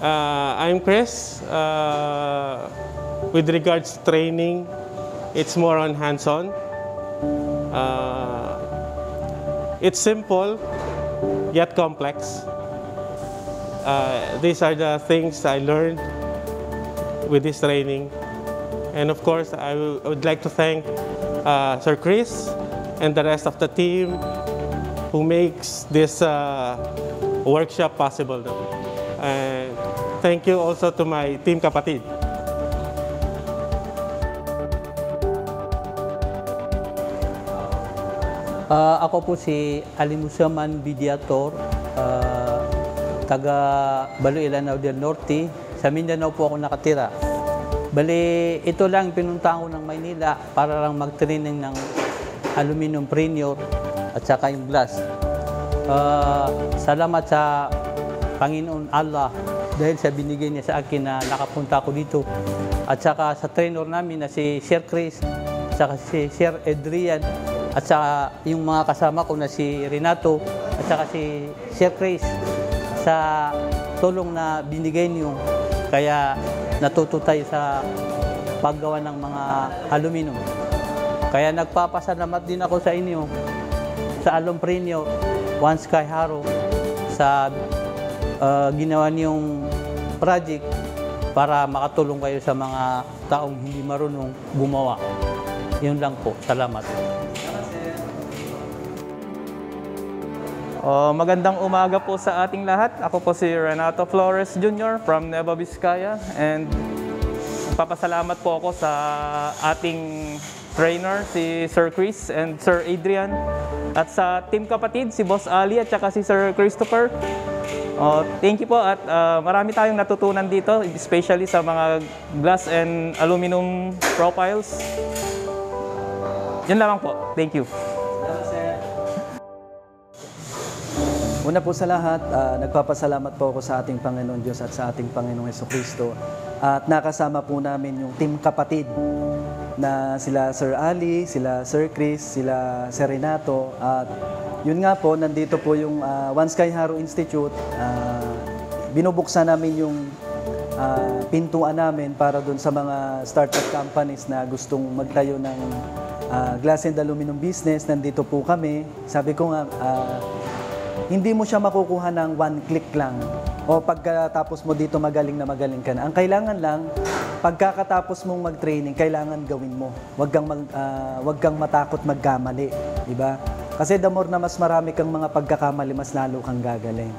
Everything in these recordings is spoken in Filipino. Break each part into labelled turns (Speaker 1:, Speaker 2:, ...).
Speaker 1: I'm Chris. With regards to training, it's more on hands-on. It's simple, yet complex. These are the things I learned with this training. And of course, I would like to thank Sir Chris and the rest of the team who makes this workshop possible. And thank you also to my team kapatid.
Speaker 2: Ako po si Alimusaman Bidiator, taga Baloilao del Norte. Sa Mindanao po ako nakatira. Bali, ito lang pinuntahan ko ng Maynila para lang mag-training ng aluminum prinure at saka yung glass. Salamat sa Panginoon Allah dahil sa binigay niya sa akin na nakapunta ako dito. At saka sa trainer namin na si Sir Chris, at saka si Sir Adrian, at saka yung mga kasama ko na si Renato, at saka si Sir Chris, sa tulong na binigay niyo. Kaya natuto tayo sa paggawa ng mga aluminum. Kaya nagpapasalamat din ako sa inyo, sa Alumprenyo, One Sky Harrow, sa ginawa niyong project para makatulong kayo sa mga taong hindi marunong gumawa. Yun lang po. Salamat.
Speaker 3: Magandang umaga po sa ating lahat. Ako po si Renato Flores Jr. from Nueva Vizcaya, and papasalamat po ako sa ating trainer si Sir Chris and Sir Adrian, at sa team kapatid si Boss Ali at saka si Sir Christopher. Thank you po, at marami tayong natutunan dito, especially sa mga glass and aluminum profiles. Yan lamang po. Thank you.
Speaker 4: Una po sa lahat, nagpapasalamat po ako sa ating Panginoon Diyos at sa ating Panginoong Jesucristo. At nakasama po namin yung team kapatid na sila Sir Ali, sila Sir Chris, sila Sir Renato. At yun nga po, nandito po yung One Sky Harrow Institute. Binubuksan namin yung pintuan namin para dun sa mga startup companies na gustong magtayo ng glass and aluminum business. Nandito po kami. Sabi ko nga, hindi mo siya makukuha ng one click lang o pagkatapos mo dito magaling na magaling ka na. Ang kailangan lang, pagkakatapos mong mag-training, kailangan gawin mo. Huwag kang matakot magkamali, di ba? Kasi the more na mas marami kang mga pagkakamali, mas lalo kang gagaling.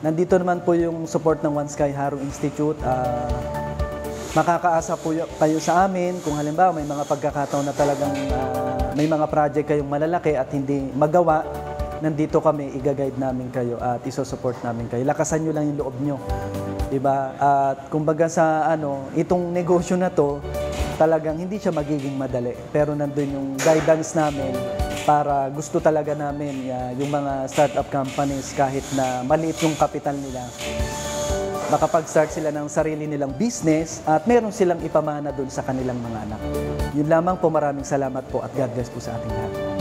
Speaker 4: Nandito naman po yung support ng One Sky Harrow Institute. Makakaasa po kayo sa amin kung halimbawa may mga pagkakataon na talagang may mga project kayong malalaki at hindi magawa. Nandito kami, i-guide namin kayo at iso-support namin kayo. Lakasan nyo lang yung loob nyo. Diba? At kumbaga sa itong negosyo na to, talagang hindi siya magiging madali. Pero nandun yung guidance namin para gusto talaga namin yung mga startup companies, kahit na maliit yung kapital nila, makapag-start sila ng sarili nilang business at meron silang ipamana dun sa kanilang mga anak. Yun lamang po, maraming salamat po at God bless po sa ating lahat.